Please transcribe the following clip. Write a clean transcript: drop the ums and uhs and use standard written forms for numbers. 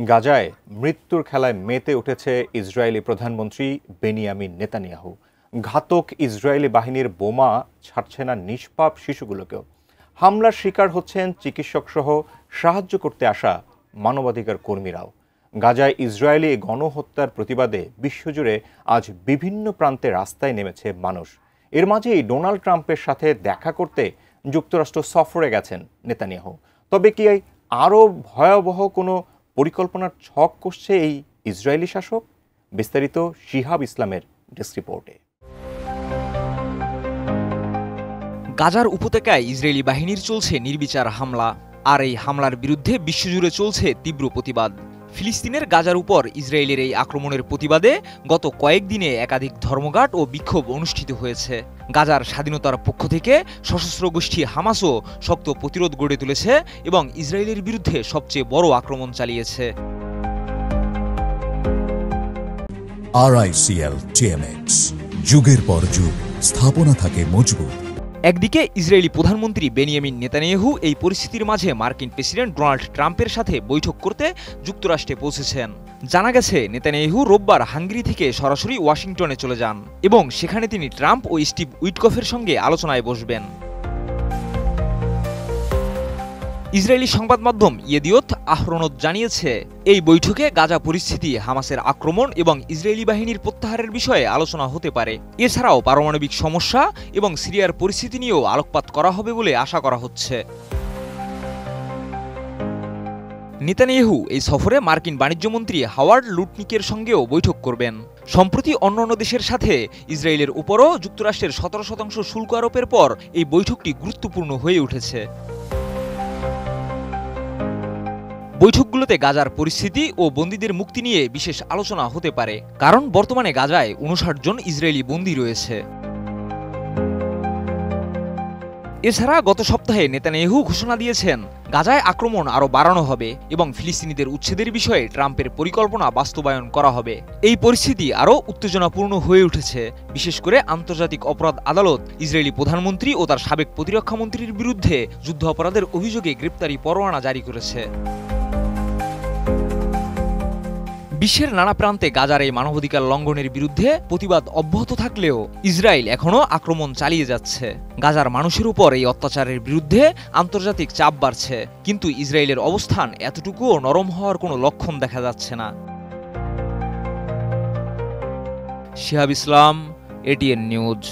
গাজায় মৃত্যুর খেলায় মেতে উঠেছে ইসরায়েলি প্রধানমন্ত্রী বেনিয়ামিন নেতানিয়াহু। ঘাতক ইসরায়েলি বাহিনীর বোমা ছাড়ছে না নিষ্পাপ শিশুগুলোকেও। হামলার শিকার হচ্ছেন চিকিৎসকসহ সাহায্য করতে আসা মানবাধিকার কর্মীরাও। গাজায় ইসরায়েলি গণহত্যার প্রতিবাদে বিশ্বজুড়ে আজ বিভিন্ন প্রান্তে রাস্তায় নেমেছে মানুষ। এর মাঝেই ডোনাল্ড ট্রাম্পের সাথে দেখা করতে যুক্তরাষ্ট্র সফরে গেছেন নেতানিয়াহু। তবে কি আরও ভয়াবহ কোনো পরিকল্পনার ছক কষছে এই ইসরায়েলি শাসক? বিস্তারিত শিহাব ইসলামের ডেস্ক রিপোর্টে। গাজার উপত্যকায় ইসরায়েলি বাহিনীর চলছে নির্বিচার হামলা, আর এই হামলার বিরুদ্ধে বিশ্বজুড়ে চলছে তীব্র প্রতিবাদ। ফিলিস্তিনের গাজার উপর ইসরায়েলের এই আক্রমণের প্রতিবাদে গত কয়েকদিনে একাধিক ধর্মঘট ও বিক্ষোভ অনুষ্ঠিত হয়েছে। গাজার স্বাধীনতার পক্ষ থেকে সশস্ত্র গোষ্ঠী হামাসও শক্ত প্রতিরোধ গড়ে তুলেছে এবং ইসরায়েলের বিরুদ্ধে সবচেয়ে বড় আক্রমণ চালিয়েছে। RICL TMX, যুগের পর যুগ স্থাপনা থাকে মজবুত। একদিকে ইসরায়েলি প্রধানমন্ত্রী বেনিয়ামিন নেতানিয়াহু এই পরিস্থিতির মাঝে মার্কিন প্রেসিডেন্ট ডোনাল্ড ট্রাম্পের সাথে বৈঠক করতে যুক্তরাষ্ট্রে পৌঁছেছেন। জানা গেছে নেতানিয়াহু রোববার হাঙ্গেরি থেকে সরাসরি ওয়াশিংটনে চলে যান এবং সেখানে তিনি ট্রাম্প ও স্টিভ উইটকফের সঙ্গে আলোচনায় বসবেন। ইসরায়েলি সংবাদ মাধ্যম ইয়েদিওত আহরোনোত জানিয়েছে, এই বৈঠকে গাজা পরিস্থিতি, হামাসের আক্রমণ এবং ইসরায়েলি বাহিনীর প্রত্যাহারের বিষয়ে আলোচনা হতে পারে। এছাড়াও পারমাণবিক সমস্যা এবং সিরিয়ার পরিস্থিতি নিয়েও আলোকপাত করা হবে বলে আশা করা হচ্ছে। নেতানিয়াহু এই সফরে মার্কিন বাণিজ্যমন্ত্রী হাওয়ার্ড লুটনিকের সঙ্গেও বৈঠক করবেন। সম্প্রতি অন্যান্য দেশের সাথে ইসরায়েলের উপরও যুক্তরাষ্ট্রের 17% শুল্ক আরোপের পর এই বৈঠকটি গুরুত্বপূর্ণ হয়ে উঠেছে। বৈঠকগুলোতে গাজার পরিস্থিতি ও বন্দীদের মুক্তি নিয়ে বিশেষ আলোচনা হতে পারে, কারণ বর্তমানে গাজায় 59 জন ইসরায়েলি বন্দী রয়েছে। এছাড়া গত সপ্তাহে নেতানিয়াহু ঘোষণা দিয়েছেন গাজায় আক্রমণ আরও বাড়ানো হবে এবং ফিলিস্তিনিদের উচ্ছেদের বিষয়ে ট্রাম্পের পরিকল্পনা বাস্তবায়ন করা হবে। এই পরিস্থিতি আরও উত্তেজনাপূর্ণ হয়ে উঠেছে, বিশেষ করে আন্তর্জাতিক অপরাধ আদালত ইসরায়েলি প্রধানমন্ত্রী ও তার সাবেক প্রতিরক্ষামন্ত্রীর বিরুদ্ধে যুদ্ধ অপরাধের অভিযোগে গ্রেপ্তারি পরোয়ানা জারি করেছে। বিশ্বের নানা প্রান্তে গাজার এই মানবাধিকার লঙ্ঘনের বিরুদ্ধে প্রতিবাদ অব্যাহত থাকলেও ইসরায়েল এখনও আক্রমণ চালিয়ে যাচ্ছে। গাজার মানুষের উপর এই অত্যাচারের বিরুদ্ধে আন্তর্জাতিক চাপ বাড়ছে, কিন্তু ইসরায়েলের অবস্থান এতটুকুও নরম হওয়ার কোনো লক্ষণ দেখা যাচ্ছে না। শিহাব ইসলাম, ATN নিউজ।